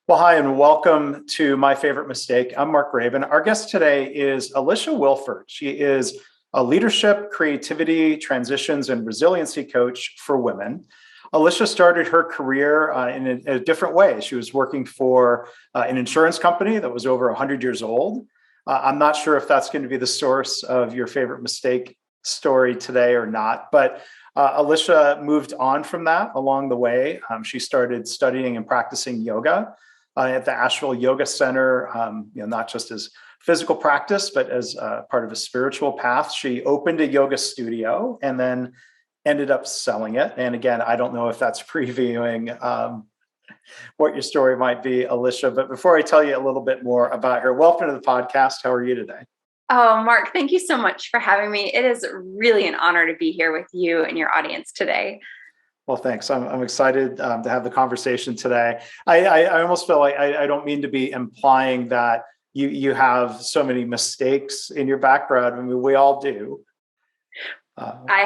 Well, hi, and welcome to My Favorite Mistake. I'm Mark Raven. Our guest today is Alisha Wielfaert. She is a leadership, creativity, transitions, and resiliency coach for women. Alisha started her career in a different way. She was working for an insurance company that was over 100 years old. I'm not sure if that's going to be the source of your favorite mistake story today or not, but Alisha moved on from that along the way. She started studying and practicing yoga at the Asheville Yoga Center, not just as physical practice, but as part of a spiritual path. She opened a yoga studio and then ended up selling it. And again, I don't know if that's previewing what your story might be, Alisha. But before I tell you a little bit more about her, welcome to the podcast. How are you today? Oh, Mark, thank you so much for having me. It is really an honor to be here with you and your audience today. Well, thanks. I'm excited to have the conversation today. I almost feel like I don't mean to be implying that you have so many mistakes in your background. I mean, we all do. I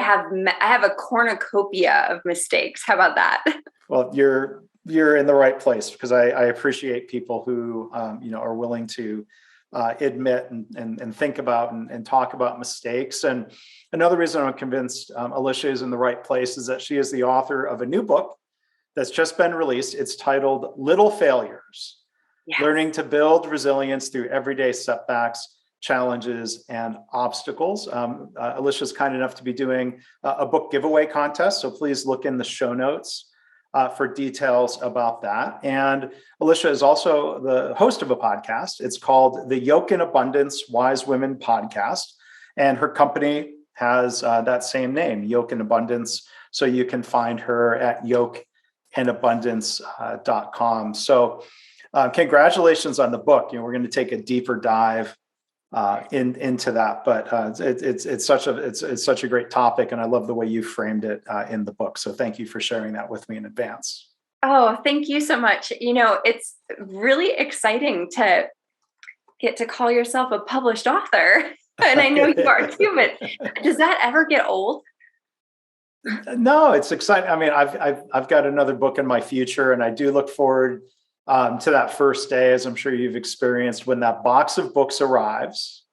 have a cornucopia of mistakes. How about that? Well, you're in the right place because I appreciate people who are willing to admit and think about and talk about mistakes. And another reason I'm convinced Alisha is in the right place is that she is the author of a new book that's just been released. It's titled Little Failures, Yes. Learning to Build Resilience Through Everyday Setbacks, Challenges, and Obstacles. Alisha is kind enough to be doing a book giveaway contest, so please look in the show notes for details about that. And Alisha is also the host of a podcast. It's called the Yoke and Abundance Wise Women Podcast. And her company has that same name, Yoke and Abundance. So you can find her at yokeandabundance.com. So congratulations on the book. We're going to take a deeper dive into that, but it's such a great topic, and I love the way you framed it in the book. So thank you for sharing that with me in advance. Oh, thank you so much. It's really exciting to get to call yourself a published author, and I know you are too. But does that ever get old? No, it's exciting. I mean, I've got another book in my future, and I do look forward to that first day, as I'm sure you've experienced, when that box of books arrives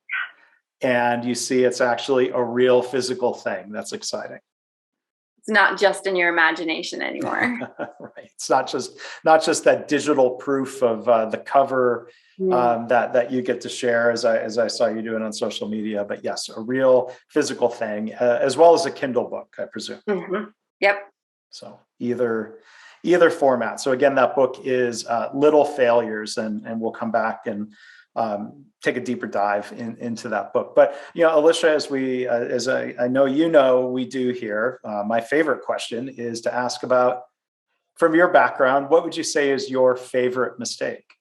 and you see it's actually a real physical thing. That's exciting. It's not just in your imagination anymore. Right. It's not just that digital proof of the cover that you get to share, as I saw you doing on social media. But yes, a real physical thing, as well as a Kindle book, I presume. Mm-hmm. Yep. So either format. So again, that book is Little Failures, and we'll come back and take a deeper dive into that book. But Alisha, as I know we do here. My favorite question is to ask about, from your background, what would you say is your favorite mistake?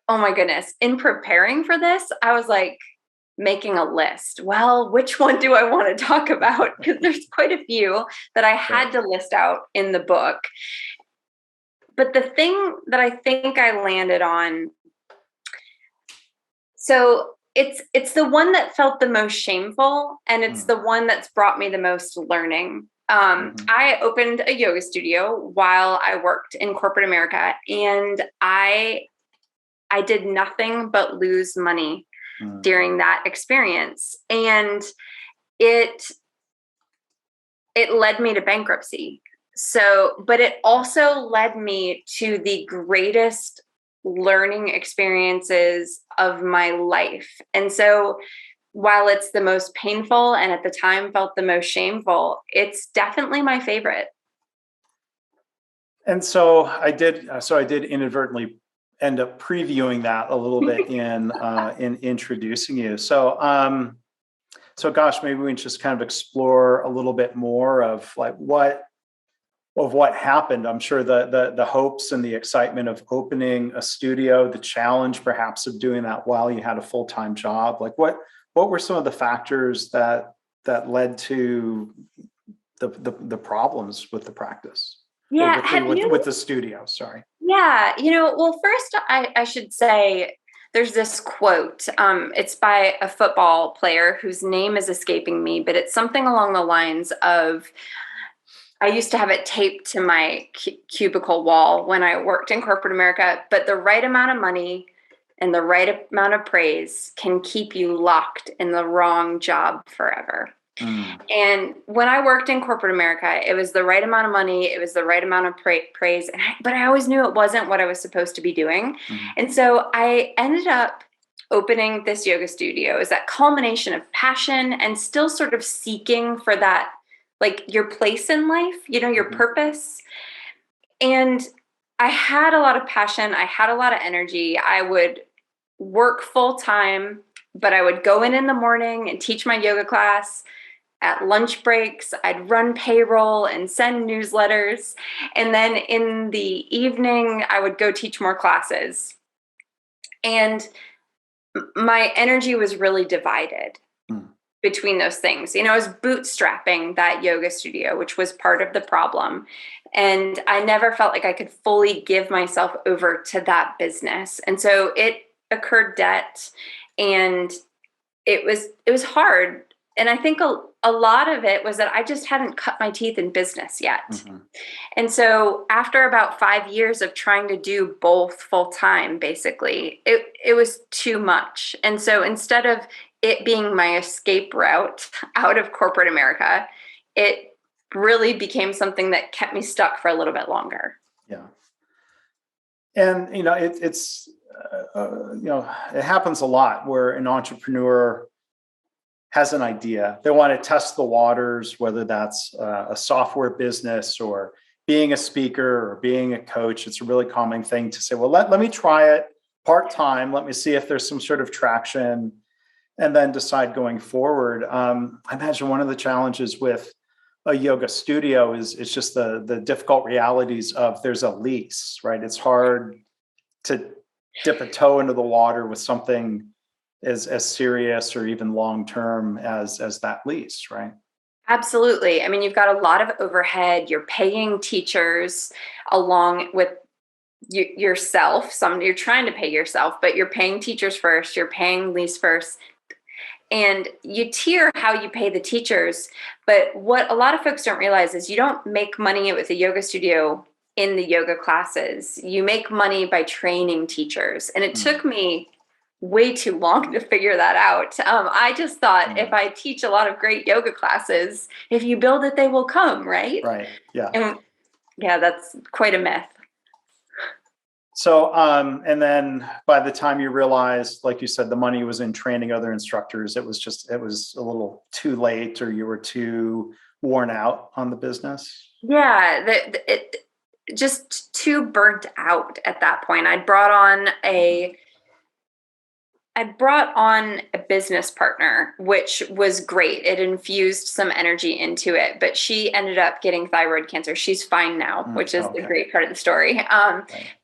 Oh my goodness! In preparing for this, I was like making a list. Well, which one do I want to talk about? Because there's quite a few that I had to list out in the book. But the thing that I think I landed on, so it's the one that felt the most shameful, and it's the one that's brought me the most learning. I opened a yoga studio while I worked in corporate America, and I did nothing but lose money during that experience. And it led me to bankruptcy. But it also led me to the greatest learning experiences of my life. And so while it's the most painful and at the time felt the most shameful, it's definitely my favorite. And so I did inadvertently end up previewing that a little bit in introducing you. So gosh, maybe we can just kind of explore a little bit more of like what happened. I'm sure the hopes and the excitement of opening a studio, the challenge perhaps of doing that while you had a full-time job. Like what were some of the factors that led to the problems with the practice? Yeah, with the studio, sorry. Yeah, well, first I should say there's this quote. It's by a football player whose name is escaping me, but it's something along the lines of, I used to have it taped to my cubicle wall when I worked in corporate America, but the right amount of money and the right amount of praise can keep you locked in the wrong job forever. And when I worked in corporate America, it was the right amount of money, it was the right amount of praise, but I always knew it wasn't what I was supposed to be doing. And so I ended up opening this yoga studio as that culmination of passion and still sort of seeking for that, like your place in life, your purpose. And I had a lot of passion. I had a lot of energy. I would work full time, but I would go in the morning and teach my yoga class. At lunch breaks, I'd run payroll and send newsletters. And then in the evening, I would go teach more classes. And my energy was really divided between those things. I was bootstrapping that yoga studio, which was part of the problem. And I never felt like I could fully give myself over to that business. And so it incurred debt, and it was hard. And I think a lot of it was that I just hadn't cut my teeth in business yet. And so after about 5 years of trying to do both full time, basically, it was too much. And so instead of it being my escape route out of corporate America, it really became something that kept me stuck for a little bit longer. Yeah. And, it's it happens a lot where an entrepreneur has an idea. They want to test the waters, whether that's a software business or being a speaker or being a coach. It's a really common thing to say, well, let me try it part-time. Let me see if there's some sort of traction, and then decide going forward. I imagine one of the challenges with a yoga studio is just the difficult realities of there's a lease, right? It's hard to dip a toe into the water with something as serious or even long-term as that lease, right? Absolutely. I mean, you've got a lot of overhead. You're paying teachers along with yourself. You're trying to pay yourself, but you're paying teachers first. You're paying lease first. And you tier how you pay the teachers. But what a lot of folks don't realize is you don't make money with a yoga studio in the yoga classes. You make money by training teachers. And it took me way too long to figure that out. I just thought if I teach a lot of great yoga classes, if you build it, they will come, right? Right. Yeah. And yeah, that's quite a myth. So, and then by the time you realized, like you said, the money was in training other instructors, it was a little too late, or you were too worn out on the business? Yeah, it just too burnt out at that point. I brought on a business partner, which was great. It infused some energy into it, but she ended up getting thyroid cancer. She's fine now, which is the great part of the story.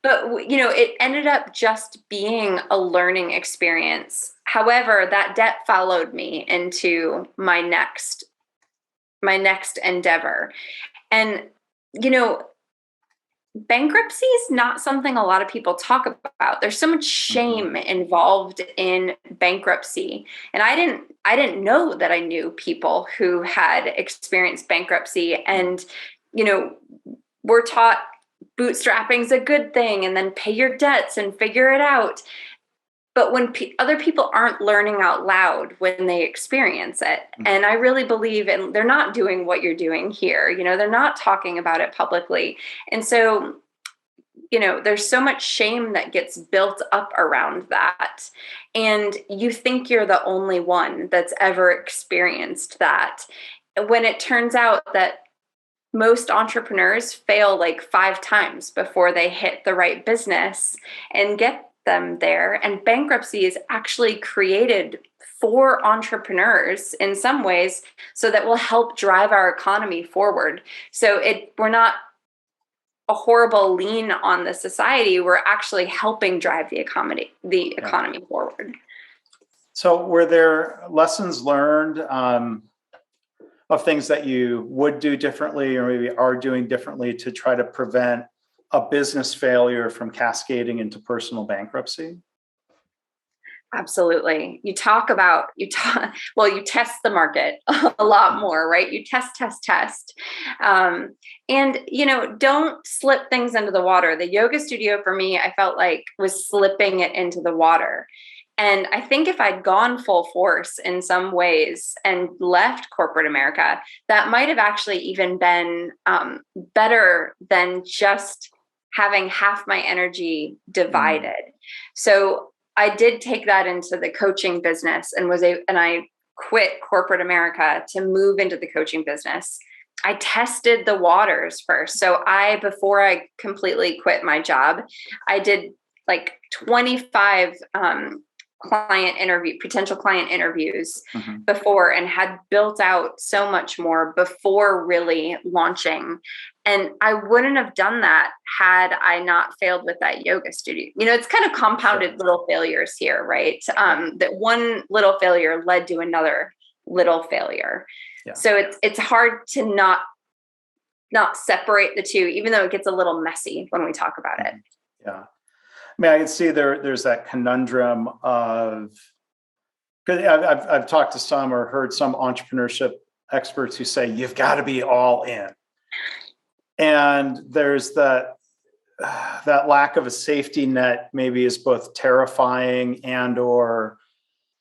But it ended up just being a learning experience. However, that debt followed me into my next endeavor. And, bankruptcy is not something a lot of people talk about. There's so much shame involved in bankruptcy. And I didn't know that I knew people who had experienced bankruptcy. And, we're taught bootstrapping's a good thing, and then pay your debts and figure it out. But when other people aren't learning out loud when they experience it, and I really believe, and they're not doing what you're doing here, they're not talking about it publicly. And so, there's so much shame that gets built up around that. And you think you're the only one that's ever experienced that, when it turns out that most entrepreneurs fail like 5 times before they hit the right business and get them there. And bankruptcy is actually created for entrepreneurs in some ways, so that will help drive our economy forward. So we're not a horrible lien on the society. We're actually helping drive the economy forward. So were there lessons learned of things that you would do differently, or maybe are doing differently, to try to prevent a business failure from cascading into personal bankruptcy? Absolutely. You test the market a lot more, right? You test. And, don't slip things into the water. The yoga studio for me, I felt like was slipping it into the water. And I think if I'd gone full force in some ways and left corporate America, that might have actually even been better than just having half my energy divided. So I did take that into the coaching business and I quit corporate America to move into the coaching business. I tested the waters first. So before I completely quit my job, I did like 25 potential client interviews before, and had built out so much more before really launching. And I wouldn't have done that had I not failed with that yoga studio. It's kind of compounded little failures here, right? That one little failure led to another little failure. Yeah. So it's hard to not separate the two, even though it gets a little messy when we talk about it. Yeah. I mean, I can see there's that conundrum of, because I've talked to some or heard some entrepreneurship experts who say you've got to be all in, and there's that lack of a safety net maybe is both terrifying and or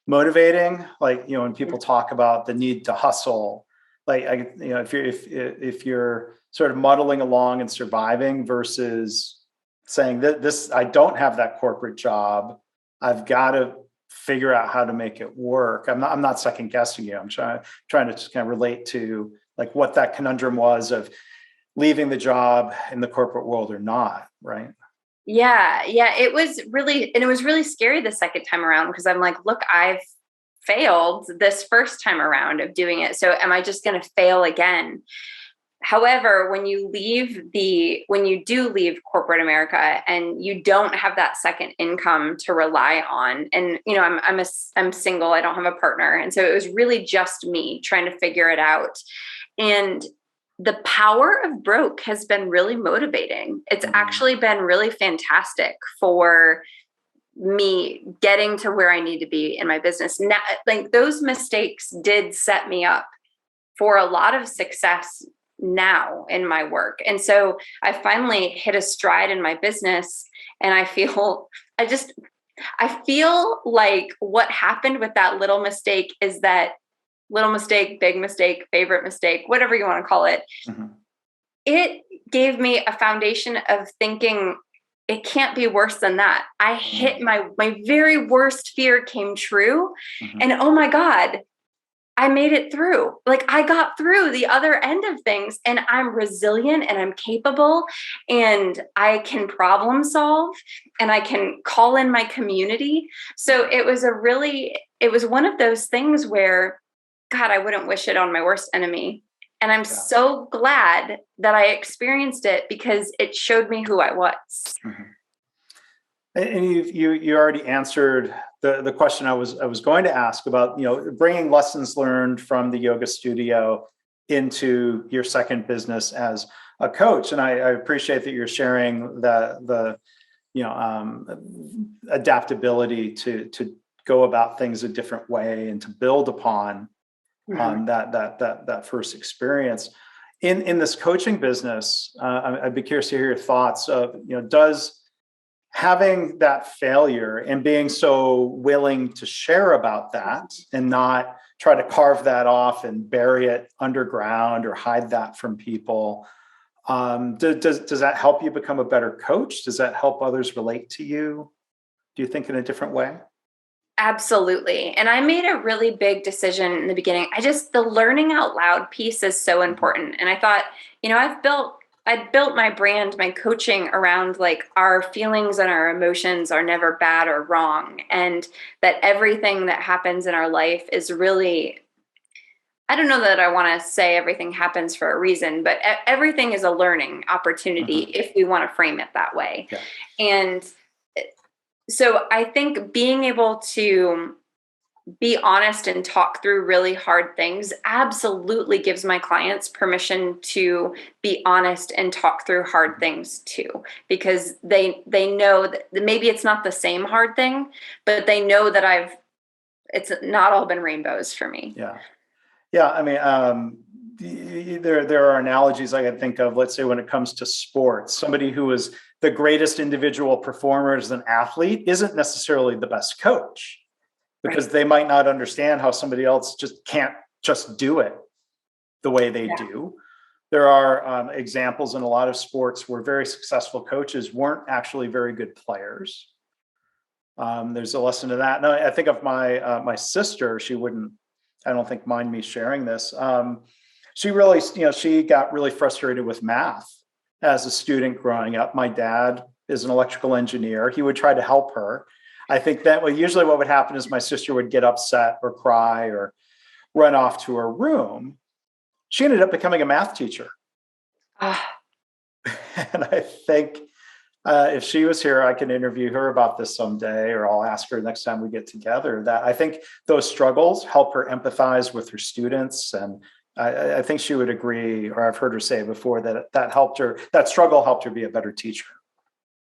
motivating. Like, when people talk about the need to hustle, like if you're sort of muddling along and surviving versus saying that I don't have that corporate job, I've got to figure out how to make it work. I'm not second guessing you. I'm trying to just kind of relate to like what that conundrum was of leaving the job in the corporate world or not, right? Yeah. It was really scary the second time around, because I'm like, look, I've failed this first time around of doing it. So am I just going to fail again? However, when you do leave corporate America and you don't have that second income to rely on, and I'm single, I don't have a partner, and so it was really just me trying to figure it out. And the power of broke has been really motivating. It's actually been really fantastic for me getting to where I need to be in my business. Now, like, those mistakes did set me up for a lot of success now in my work. And so I finally hit a stride in my business, and I feel like what happened with that little mistake is that little mistake, big mistake, favorite mistake, whatever you want to call it. It gave me a foundation of thinking it can't be worse than that. I hit my very worst fear came true. And oh my God, I made it through. Like, I got through the other end of things, and I'm resilient and I'm capable, and I can problem solve, and I can call in my community. So it was one of those things where, God, I wouldn't wish it on my worst enemy. And I'm so glad that I experienced it, because it showed me who I was. And you already answered the question I was going to ask about, bringing lessons learned from the yoga studio into your second business as a coach. And I appreciate that you're sharing the adaptability to go about things a different way and to build upon that first experience. In this coaching business, I'd be curious to hear your thoughts of, does having that failure and being so willing to share about that and not try to carve that off and bury it underground or hide that from people, does that help you become a better coach? Does that help others relate to you? Do you think in a different way? Absolutely. And I made a really big decision in the beginning. The learning out loud piece is so important. And I thought, I'd built my brand, my coaching around like our feelings and our emotions are never bad or wrong. And that everything that happens in our life is really, I don't know that I want to say everything happens for a reason, but everything is a learning opportunity if we want to frame it that way. And so I think being able to be honest and talk through really hard things absolutely gives my clients permission to be honest and talk through hard things too, because they know that maybe it's not the same hard thing, but they know that it's not all been rainbows for me. Yeah. I mean, there are analogies I can think of. Let's say when it comes to sports, somebody who is the greatest individual performer as an athlete isn't necessarily the best coach, because Right. they might not understand how somebody else just can't just do it the way they do. There are examples in a lot of sports where very successful coaches weren't actually very good players. There's a lesson to that. Now, I think of my sister. She wouldn't, I don't think, mind me sharing this. She really, she got really frustrated with math as a student growing up. My dad is an electrical engineer. He would try to help her. I think that usually what would happen is my sister would get upset or cry or run off to her room. She ended up becoming a math teacher. And I think if she was here, I can interview her about this someday, or I'll ask her next time we get together. That I think those struggles help her empathize with her students. And I think she would agree, or I've heard her say before, that helped her, that struggle helped her be a better teacher.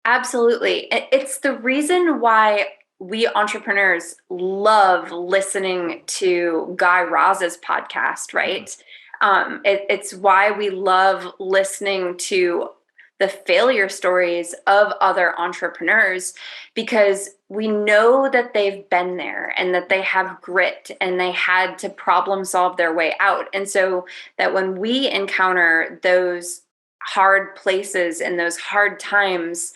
Absolutely. It's the reason why we entrepreneurs love listening to Guy Raz's podcast, right? It's why we love listening to the failure stories of other entrepreneurs, because we know that they've been there and that they have grit and they had to problem solve their way out. And so that when we encounter those hard places and those hard times,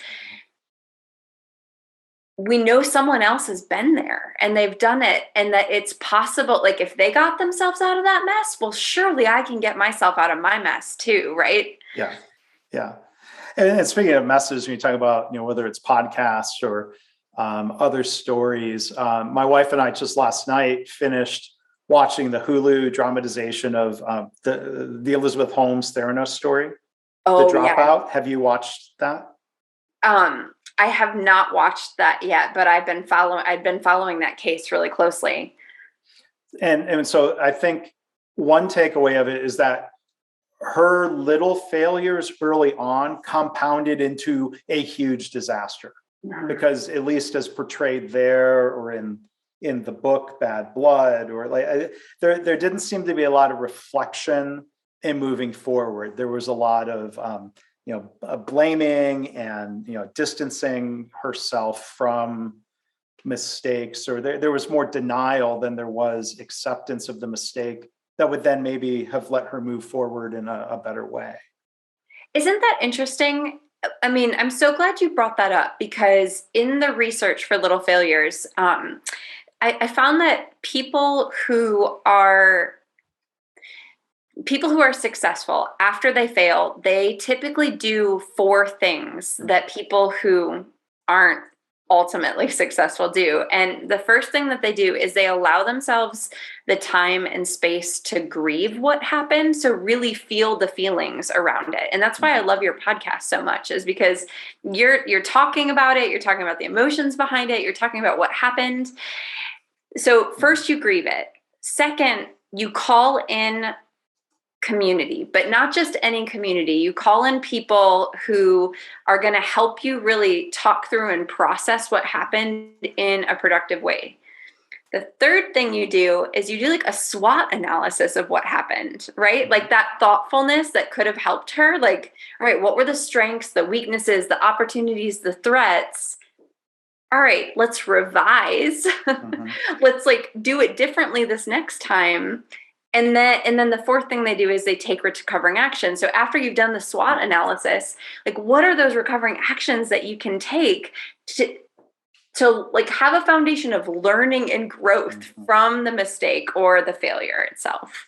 we know someone else has been there and they've done it, and that it's possible. Like, if they got themselves out of that mess, well, surely I can get myself out of my mess too, right? Yeah. And speaking of messes, when you talk about, whether it's podcasts or other stories, my wife and I just last night finished watching the Hulu dramatization of the Elizabeth Holmes Theranos story, The Dropout. Yeah. Have you watched that? I have not watched that yet, but I've been following that case really closely. And so I think one takeaway of it is that her little failures early on compounded into a huge disaster, because at least as portrayed there or in the book Bad Blood, or there didn't seem to be a lot of reflection in moving forward. There was a lot of blaming and distancing herself from mistakes, or there was more denial than there was acceptance of the mistake that would then maybe have let her move forward in a better way. Isn't that interesting? I mean, I'm so glad you brought that up, because in the research for Little Failures, I found that people who are successful after they fail, they typically do 4 things that people who aren't ultimately successful do. And the first thing that they do is they allow themselves the time and space to grieve what happened. So really feel the feelings around it. And that's why I love your podcast so much, is because you're talking about it. You're talking about the emotions behind it. You're talking about what happened. So first, you grieve it. Second, you call in community, but not just any community. You call in people who are going to help you really talk through and process what happened in a productive way. The third thing you do is you do like a SWOT analysis of what happened, right? Like that thoughtfulness that could have helped her. Like, all right, what were the strengths, the weaknesses, the opportunities, the threats? All right, let's revise. Let's do it differently this next time. And then the fourth thing they do is they take recovering action. So after you've done the SWOT analysis, what are those recovering actions that you can take to have a foundation of learning and growth from the mistake or the failure itself?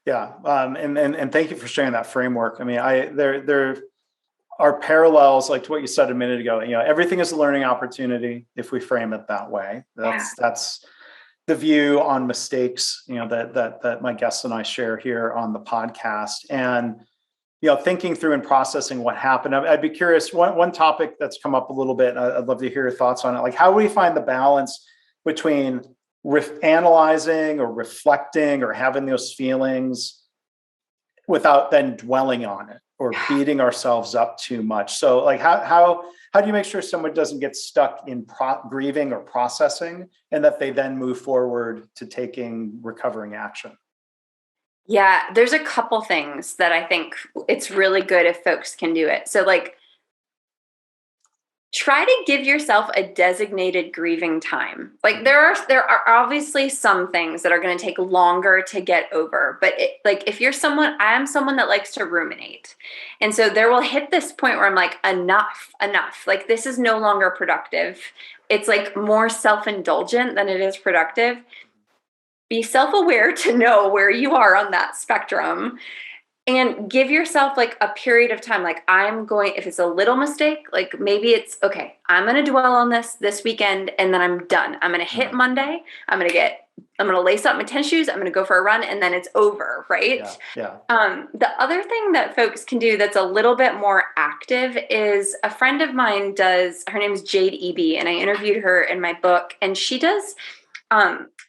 Yeah. And thank you for sharing that framework. I mean, there are parallels, like to what you said a minute ago. Everything is a learning opportunity if we frame it that way. That's the view on mistakes, that my guests and I share here on the podcast. And thinking through and processing what happened. I'd be curious, one topic that's come up a little bit, and I'd love to hear your thoughts on it. How do we find the balance between analyzing or reflecting or having those feelings without then dwelling on it or beating ourselves up too much. So like how do you make sure someone doesn't get stuck in grieving or processing, and that they then move forward to taking recovering action? Yeah, there's a couple things that I think it's really good if folks can do it. So like, try to give yourself a designated grieving time. Like there are obviously some things that are going to take longer to get over, but like if you're someone, I am someone that likes to ruminate. And so there will hit this point where I'm like, enough. Like this is no longer productive. It's like more self-indulgent than it is productive. Be self-aware to know where you are on that spectrum. And give yourself like a period of time. Like if it's a little mistake, like maybe it's okay, I'm going to dwell on this weekend and then I'm done. I'm going to hit Monday. I'm going to lace up my tennis shoes. I'm going to go for a run and then it's over. Right. Yeah. The other thing that folks can do that's a little bit more active is a friend of mine her name is Jade Eby, and I interviewed her in my book, and she does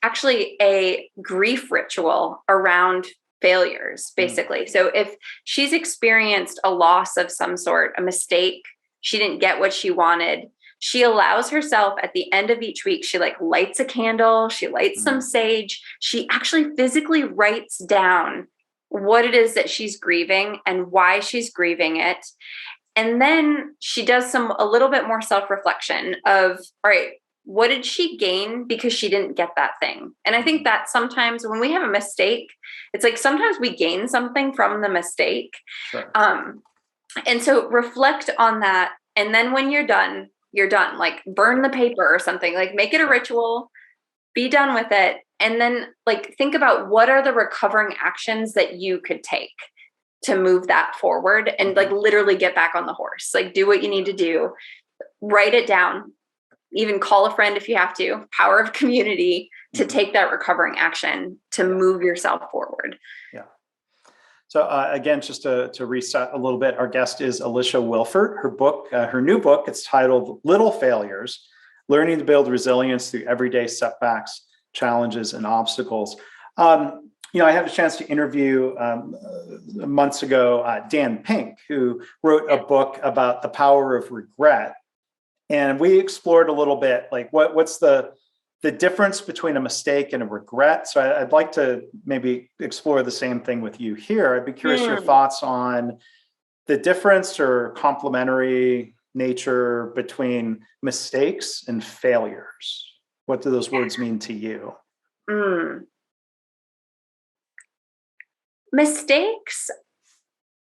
actually a grief ritual around failures, basically. So if she's experienced a loss of some sort, a mistake, she didn't get what she wanted, she allows herself at the end of each week, she like lights a candle, she lights some sage, she actually physically writes down what it is that she's grieving and why she's grieving it. And then she does a little bit more self-reflection of, all right, what did she gain because she didn't get that thing? And I think that sometimes when we have a mistake, it's like sometimes we gain something from the mistake. Sure. And so reflect on that. And then when you're done, like burn the paper or something, like make it a ritual, be done with it. And then like think about what are the recovering actions that you could take to move that forward and like literally get back on the horse. Like do what you need to do, write it down. Even call a friend if you have to. Power of community to take that recovering action to move yourself forward. Yeah. So again, just to reset a little bit, our guest is Alisha Wielfaert. Her new book, it's titled Little Failures: Learning to Build Resilience Through Everyday Setbacks, Challenges, and Obstacles. I had a chance to interview months ago Dan Pink, who wrote a book about the power of regret. And we explored a little bit, like what's the difference between a mistake and a regret. So I'd like to maybe explore the same thing with you here. I'd be curious your thoughts on the difference or complementary nature between mistakes and failures. What do those words mean to you? Mistakes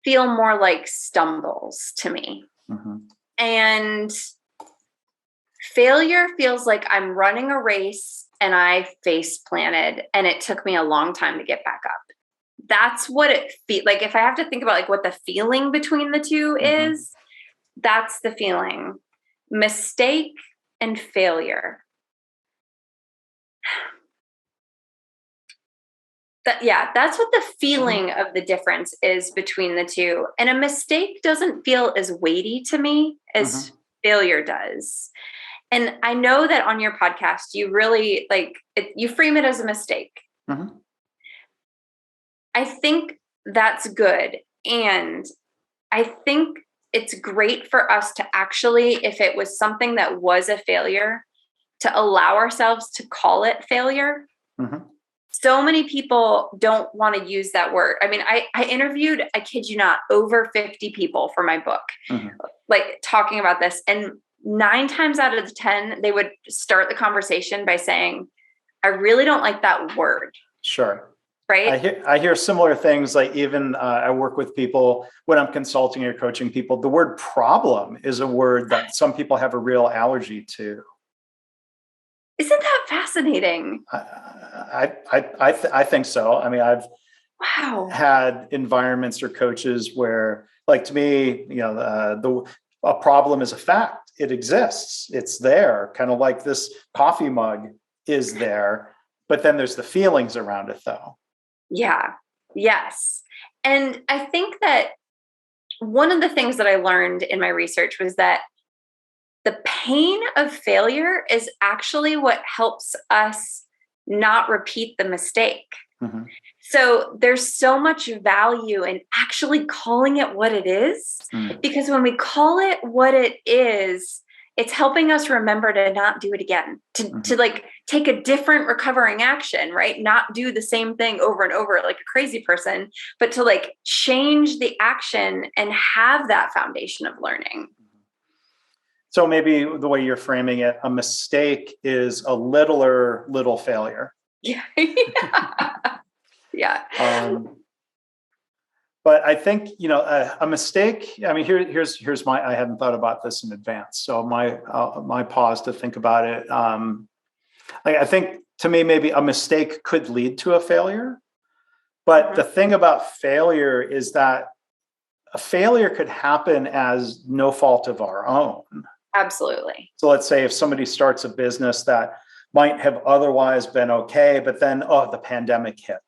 feel more like stumbles to me. And failure feels like I'm running a race and I face planted and it took me a long time to get back up. That's what it feels like. If I have to think about like what the feeling between the two is, that's the feeling. Mistake and failure. That's what the feeling of the difference is between the two. And a mistake doesn't feel as weighty to me as failure does. And I know that on your podcast, you really you frame it as a mistake. I think that's good. And I think it's great for us to actually, if it was something that was a failure, to allow ourselves to call it failure. So many people don't want to use that word. I mean, I interviewed, I kid you not, over 50 people for my book, like talking about this. And 9 times out of 10, they would start the conversation by saying, I really don't like that word. Sure. Right. I hear similar things. Like even I work with people when I'm consulting or coaching people, the word problem is a word that some people have a real allergy to. Isn't that fascinating? I think so. I mean, I've had environments or coaches where, like, to me, a problem is a fact. It exists. It's there. Kind of like this coffee mug is there, but then there's the feelings around it, though. Yeah. Yes. And I think that one of the things that I learned in my research was that the pain of failure is actually what helps us not repeat the mistake. Mm-hmm. So there's so much value in actually calling it what it is, because when we call it what it is, it's helping us remember to not do it again, to like take a different recovering action, right? Not do the same thing over and over like a crazy person, but to like change the action and have that foundation of learning. So maybe the way you're framing it, a mistake is a little failure. Yeah. Yeah. But I think, a mistake, I mean, here's I hadn't thought about this in advance. So my pause to think about it. I think to me, maybe a mistake could lead to a failure. But the thing about failure is that a failure could happen as no fault of our own. Absolutely. So let's say if somebody starts a business that might have otherwise been okay, but then, the pandemic hit.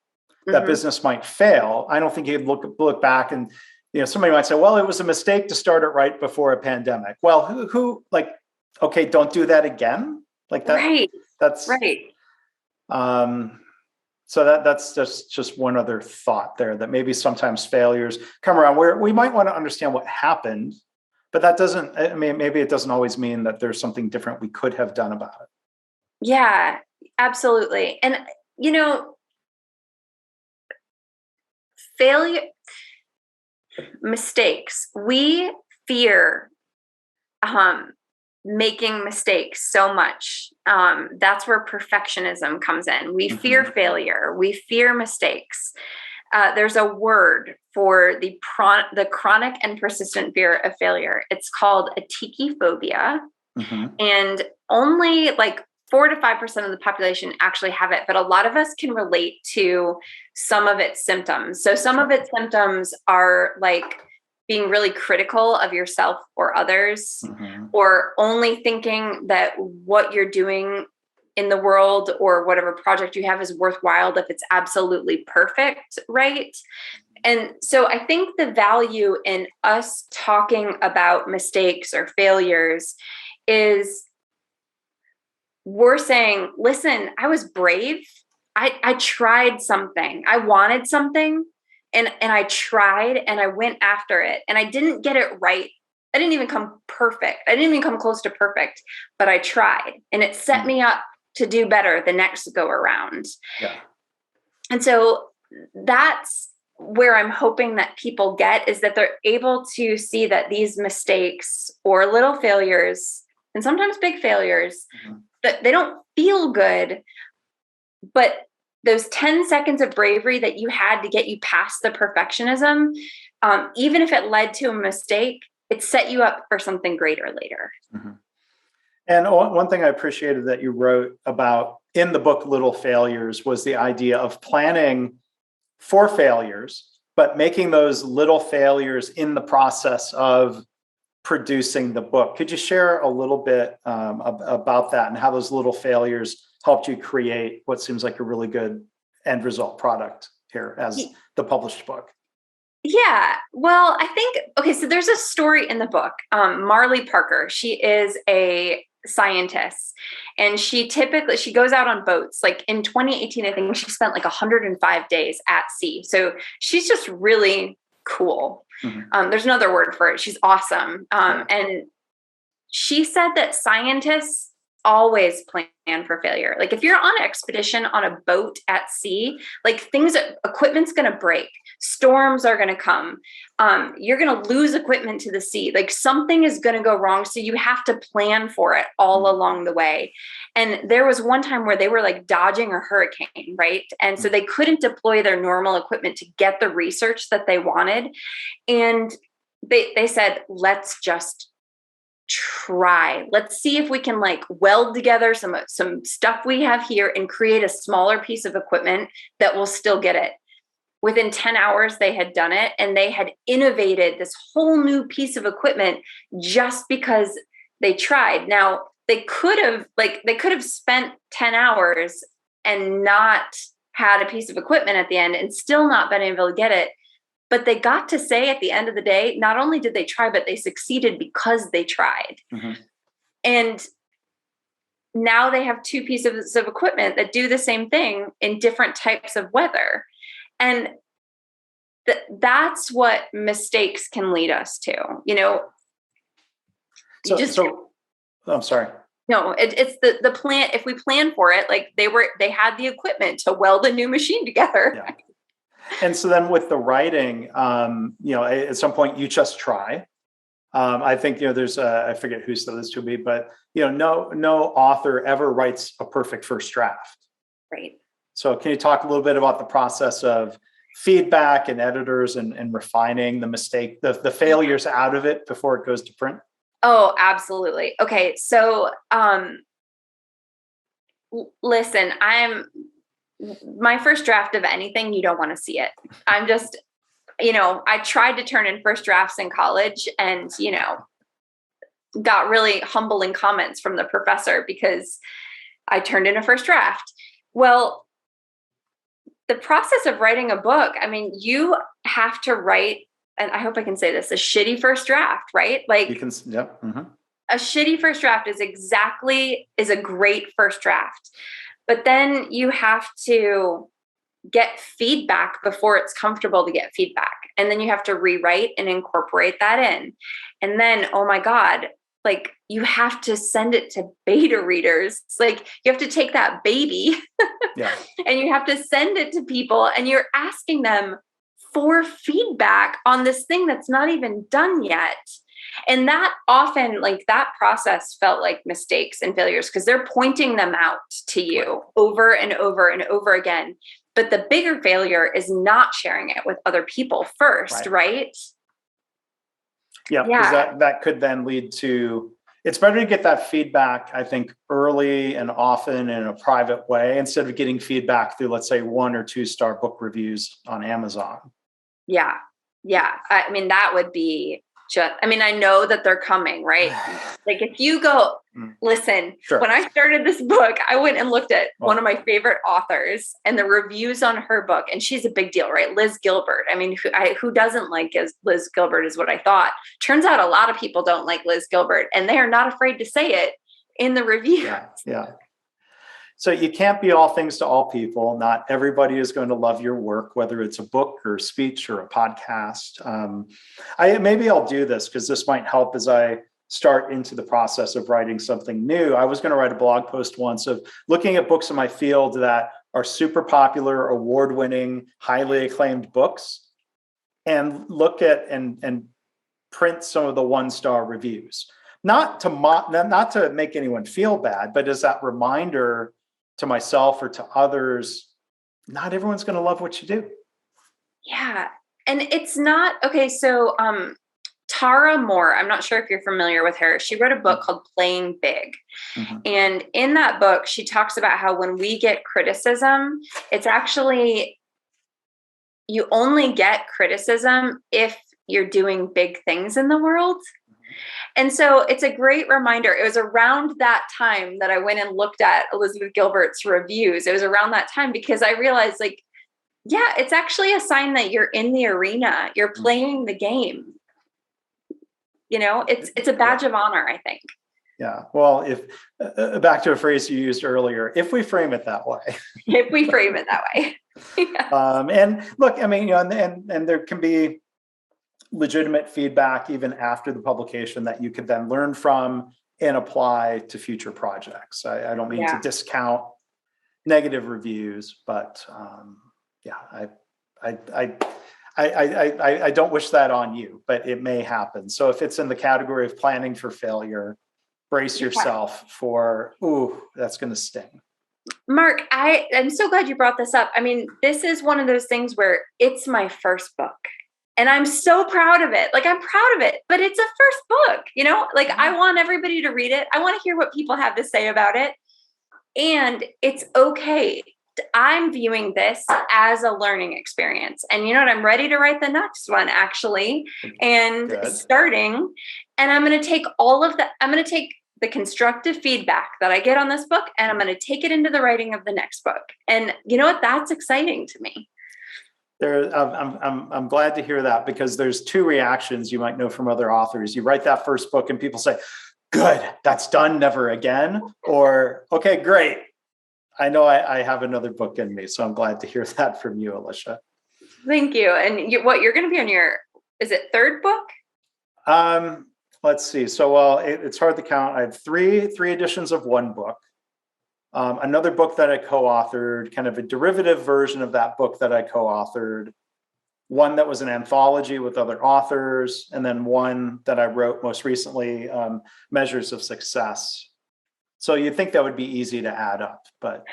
That business might fail. I don't think you'd look back and, somebody might say, well, it was a mistake to start it right before a pandemic. Well, who okay, don't do that again. Like that. Right. That's right. So that's just one other thought there, that maybe sometimes failures come around where we might want to understand what happened, but that doesn't, maybe it doesn't always mean that there's something different we could have done about it. Yeah, absolutely. And, failure, mistakes, we fear making mistakes so much. That's where perfectionism comes in. We fear failure. We fear mistakes. There's a word for the chronic and persistent fear of failure. It's called atikiphobia. And only like 4 to 5% of the population actually have it, but a lot of us can relate to some of its symptoms. So some of its symptoms are like being really critical of yourself or others, or only thinking that what you're doing in the world or whatever project you have is worthwhile if it's absolutely perfect, right? And so I think the value in us talking about mistakes or failures is we're saying, listen, I was brave. I tried something. I wanted something and I tried and I went after it and I didn't get it right. I didn't even come perfect. I didn't even come close to perfect, but I tried and it set me up to do better the next go around. Yeah. And so that's where I'm hoping that people get, is that they're able to see that these mistakes or little failures, and sometimes big failures, that they don't feel good, but those 10 seconds of bravery that you had to get you past the perfectionism, even if it led to a mistake, it set you up for something greater later. And one thing I appreciated that you wrote about in the book, Little Failures, was the idea of planning for failures, but making those little failures in the process of producing the book. Could you share a little bit about that and how those little failures helped you create what seems like a really good end result product here as the published book? Yeah, well, I think, okay, so there's a story in the book. Marley Parker, she is a scientist and she goes out on boats. Like in 2018, I think she spent like 105 days at sea. So she's just really cool. There's another word for it. She's awesome. And she said that scientists always plan for failure. Like if you're on an expedition on a boat at sea, like equipment's going to break, storms are going to come. You're going to lose equipment to the sea. Like something is going to go wrong. So you have to plan for it all along the way. And there was one time where they were like dodging a hurricane, right? And so they couldn't deploy their normal equipment to get the research that they wanted. And they said, let's just try. Let's see if we can like weld together some stuff we have here and create a smaller piece of equipment that will still get it. Within 10 hours, they had done it and they had innovated this whole new piece of equipment just because they tried. Now, they could have spent 10 hours and not had a piece of equipment at the end and still not been able to get it. But they got to say at the end of the day, not only did they try, but they succeeded because they tried. And now they have two pieces of equipment that do the same thing in different types of weather. And that's what mistakes can lead us to, So I'm sorry. No, it's the plan. If we plan for it, like they had the equipment to weld a new machine together. Yeah. And so then with the writing, at some point you just try. I think, there's I forget who said this to me, but, no author ever writes a perfect first draft. Right. So can you talk a little bit about the process of feedback and editors and refining the mistake, the failures out of it before it goes to print? Oh, absolutely. Okay. So, listen, my first draft of anything, you don't want to see it. I'm just, I tried to turn in first drafts in college and, got really humbling comments from the professor because I turned in a first draft. Well, the process of writing a book, you have to write, and I hope I can say this, a shitty first draft, right? Like you can, yep. Mm-hmm. A shitty first draft is a great first draft, but then you have to get feedback before it's comfortable to get feedback. And then you have to rewrite and incorporate that in. And then, oh my God, like you have to send it to beta readers. It's like you have to take that baby and you have to send it to people and you're asking them for feedback on this thing that's not even done yet. And that often, like that process felt like mistakes and failures because they're pointing them out to you over and over and over again. But the bigger failure is not sharing it with other people first, right? Yeah, because that could then lead to, it's better to get that feedback, I think, early and often in a private way instead of getting feedback through, let's say, 1 or 2 star book reviews on Amazon. Yeah. That would be I know that they're coming, right? Like if you go, listen, when I started this book, I went and looked at one of my favorite authors and the reviews on her book. And she's a big deal, right? Liz Gilbert. Who doesn't like Liz Gilbert is what I thought. Turns out a lot of people don't like Liz Gilbert and they are not afraid to say it in the review. Yeah. So you can't be all things to all people. Not everybody is going to love your work, whether it's a book or a speech or a podcast. Maybe I'll do this because this might help as I start into the process of writing something new. I was going to write a blog post once of looking at books in my field that are super popular, award-winning, highly acclaimed books, and look at and print some of the 1-star reviews. Not to make anyone feel bad, but as that reminder to myself or to others, not everyone's going to love what you do. Yeah. And it's not, okay. So, Tara Moore, I'm not sure if you're familiar with her. She wrote a book called Playing Big. Mm-hmm. And in that book, she talks about how when we get criticism, it's actually, you only get criticism if you're doing big things in the world. And so it's a great reminder. It was around that time that I went and looked at Elizabeth Gilbert's reviews. It was around that time because I realized it's actually a sign that you're in the arena. You're playing the game. It's a badge of honor, I think. Yeah. Well, if back to a phrase you used earlier, if we frame it that way. If we frame it that way. Yeah. And look, and there can be legitimate feedback even after the publication that you could then learn from and apply to future projects. I don't mean to discount negative reviews, but I don't wish that on you, but it may happen. So if it's in the category of planning for failure, brace yourself for, that's going to sting. Mark, I'm so glad you brought this up. This is one of those things where it's my first book. And I'm so proud of it. I'm proud of it, but it's a first book, I want everybody to read it. I want to hear what people have to say about it. And it's okay. I'm viewing this as a learning experience. And you know what? I'm ready to write the next one actually. And starting, and I'm going to take the constructive feedback that I get on this book, and I'm going to take it into the writing of the next book. And you know what? That's exciting to me. I'm glad to hear that because there's 2 reactions you might know from other authors. You write that first book and people say, good, that's done, never again, or, okay, great, I know I have another book in me. So I'm glad to hear that from you, Alisha. Thank you. And you're going to be on is it third book? Let's see. So, well, it's hard to count. I have three editions of one book. Another book that I co-authored, kind of a derivative version of that book that I co-authored. One that was an anthology with other authors, and then one that I wrote most recently, Measures of Success. So you'd think that would be easy to add up, but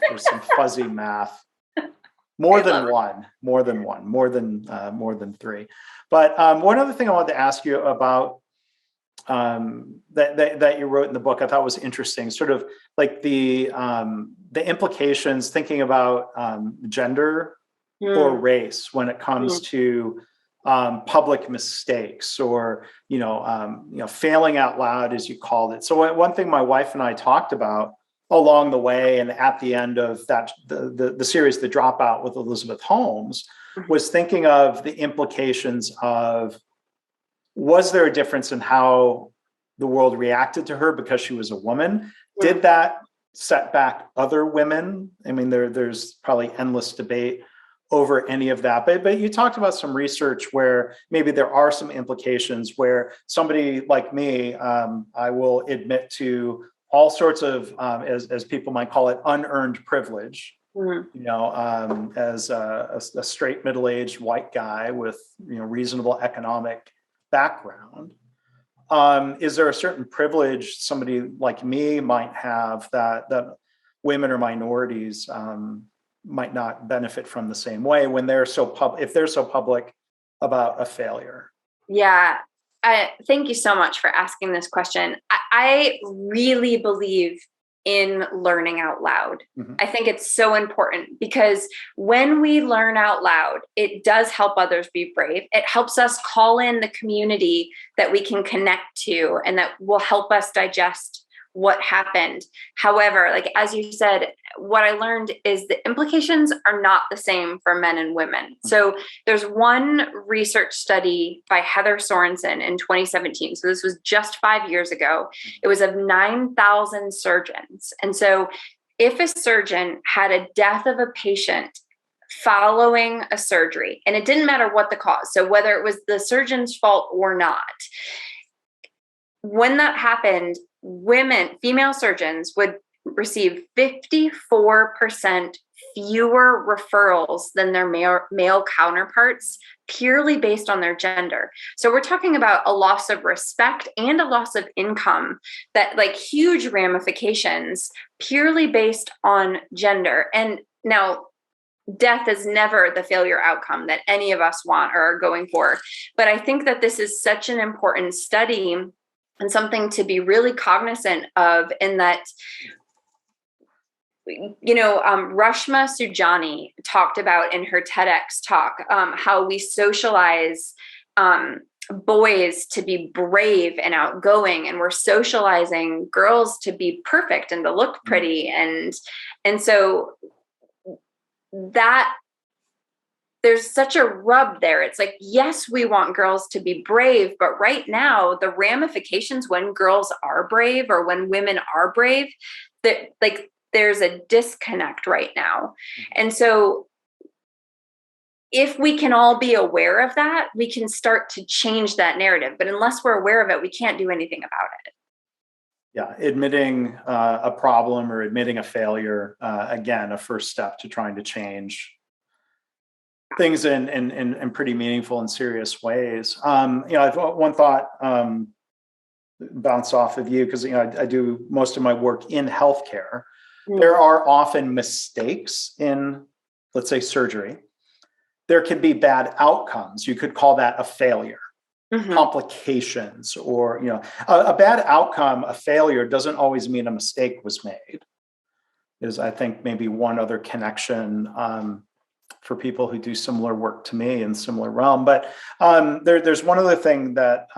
there's some fuzzy math. More than three. But one other thing I wanted to ask you about that you wrote in the book, I thought was interesting. Sort of like the implications, thinking about gender or race when it comes to public mistakes, or failing out loud, as you called it. So one thing my wife and I talked about along the way, and at the end of that the series, The Dropout with Elizabeth Holmes, was thinking of the implications of, was there a difference in how the world reacted to her because she was a woman? Did that set back other women? I mean, there's probably endless debate over any of that. But you talked about some research where maybe there are some implications where somebody like me, I will admit to all sorts of, as people might call it, unearned privilege. As a straight middle-aged white guy with reasonable economic background. Is there a certain privilege somebody like me might have that women or minorities might not benefit from the same way when they're if they're so public about a failure? Yeah. Thank you so much for asking this question. I really believe in learning out loud. I think it's so important because when we learn out loud, it does help others be brave. It helps us call in the community that we can connect to and that will help us digest what happened. However, like, as you said, what I learned is the implications are not the same for men and women. So there's one research study by Heather Sorensen in 2017. So this was just 5 years ago. It was of 9,000 surgeons. And so if a surgeon had a death of a patient following a surgery, and it didn't matter what the cause, so whether it was the surgeon's fault or not, when that happened, female surgeons would receive 54% fewer referrals than their male counterparts, purely based on their gender. So we're talking about a loss of respect and a loss of income, that like huge ramifications purely based on gender. And now, death is never the failure outcome that any of us want or are going for. But I think that this is such an important study and something to be really cognizant of, in that, Rashma Sujani talked about in her TEDx talk, how we socialize boys to be brave and outgoing, and we're socializing girls to be perfect and to look pretty. And so that there's such a rub there. It's like, yes, we want girls to be brave, but right now the ramifications when girls are brave or when women are brave, that like there's a disconnect right now. And so if we can all be aware of that, we can start to change that narrative. But unless we're aware of it, we can't do anything about it. Yeah, admitting a problem or admitting a failure, again, a first step to trying to change things in pretty meaningful and serious ways. I've one thought bounce off of you, because I do most of my work in healthcare. There are often mistakes in, let's say, surgery. There can be bad outcomes. You could call that a failure. Complications, or a bad outcome, a failure, doesn't always mean a mistake was made. Is, I think, maybe one other connection for people who do similar work to me in similar realm. But there's one other thing that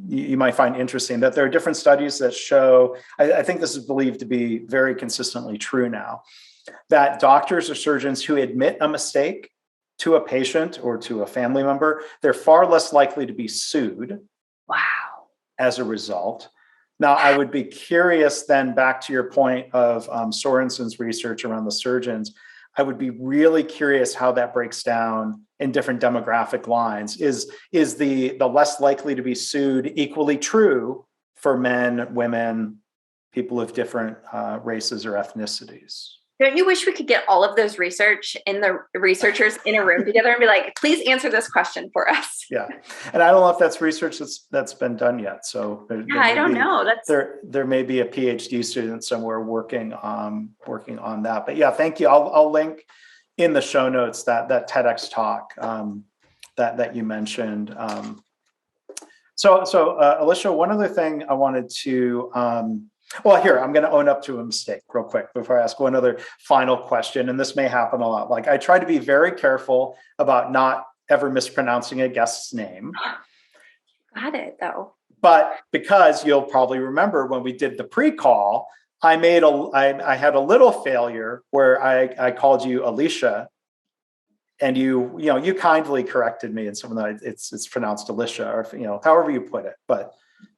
you might find interesting, that there are different studies that show, I think this is believed to be very consistently true now, that doctors or surgeons who admit a mistake to a patient or to a family member, they're far less likely to be sued. Wow. As a result. Now, I would be curious then, back to your point of Sorensen's research around the surgeons. I would be really curious how that breaks down in different demographic lines. Is the less likely to be sued equally true for men, women, people of different races or ethnicities? Don't you wish we could get all of those researchers in a room together and be like, please answer this question for us? Yeah. And I don't know if that's research that's been done yet. So I don't know. There may be a PhD student somewhere working on that. But yeah, thank you. I'll link in the show notes that TEDx talk that you mentioned. So Alisha, one other thing I wanted to well, here, I'm going to own up to a mistake real quick before I ask one other final question. And this may happen a lot. Like, I try to be very careful about not ever mispronouncing a guest's name. Got it, though. But because you'll probably remember when we did the pre-call, I had a little failure where I called you Alisha, and you kindly corrected me and something that it's pronounced Alisha, or however you put it. But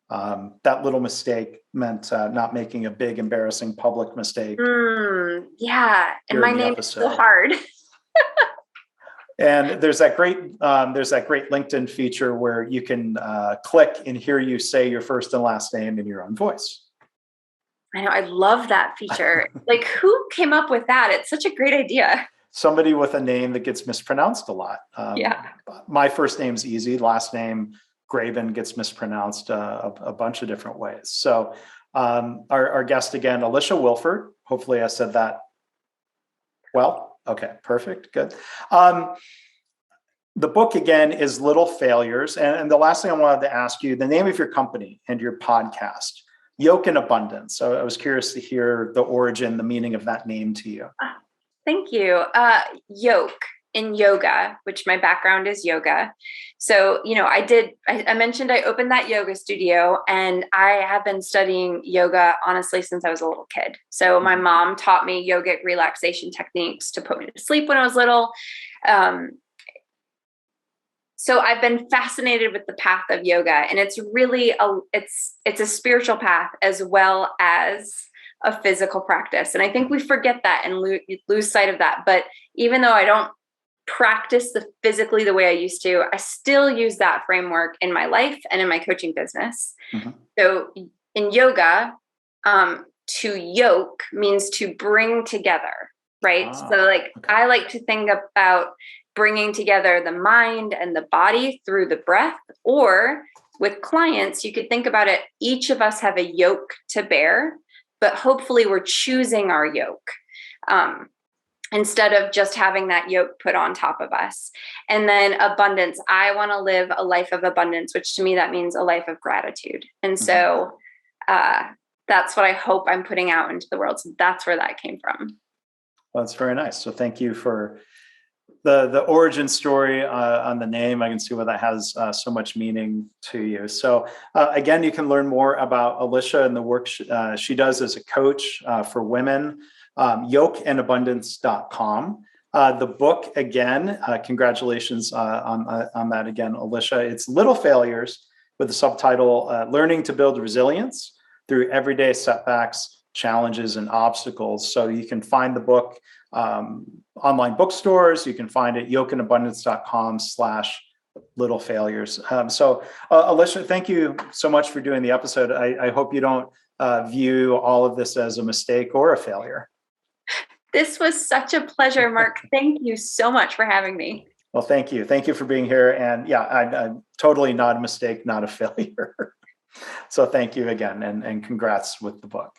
that little mistake meant not making a big, embarrassing public mistake. Yeah, and my name is so hard. And there's that great LinkedIn feature where you can click and hear you say your first and last name in your own voice. I know, I love that feature. Like, who came up with that? It's such a great idea. Somebody with a name that gets mispronounced a lot. Yeah. My first name's easy. Last name, Graven, gets mispronounced a bunch of different ways. So our guest again, Alisha Wielfaert. Hopefully I said that well. Okay, perfect, good. The book again is Little Failures. And the last thing I wanted to ask you, the name of your company and your podcast, Yoke and Abundance. So I was curious to hear the origin, the meaning of that name to you. Thank you. Yoke in yoga, which my background is yoga. So, I mentioned I opened that yoga studio, and I have been studying yoga, honestly, since I was a little kid. So my mom taught me yogic relaxation techniques to put me to sleep when I was little. So I've been fascinated with the path of yoga, and it's really it's a spiritual path as well as a physical practice. And I think we forget that and lose sight of that. But even though I don't practice physically the way I used to, I still use that framework in my life and in my coaching business. Mm-hmm. So in yoga, to yoke means to bring together, right? Okay. I like to think about bringing together the mind and the body through the breath, or with clients, you could think about it, each of us have a yoke to bear, but hopefully we're choosing our yoke. Instead of just having that yoke put on top of us. And then abundance. I want to live a life of abundance, which to me, that means a life of gratitude. And so that's what I hope I'm putting out into the world. So that's where that came from. Well, that's very nice. So thank you for the origin story on the name. I can see why that has so much meaning to you. So again, you can learn more about Alisha and the work she does as a coach for women. Yokeandabundance.com. The book, again, congratulations on that again, Alisha. It's Little Failures with the subtitle, Learning to Build Resilience Through Everyday Setbacks, Challenges, and Obstacles. So you can find the book online bookstores. You can find it yokeandabundance.com/little failures. So Alisha, thank you so much for doing the episode. I hope you don't view all of this as a mistake or a failure. This was such a pleasure, Mark. Thank you so much for having me. Well, thank you. Thank you for being here. And yeah, I'm totally not a mistake, not a failure. So thank you again, and congrats with the book.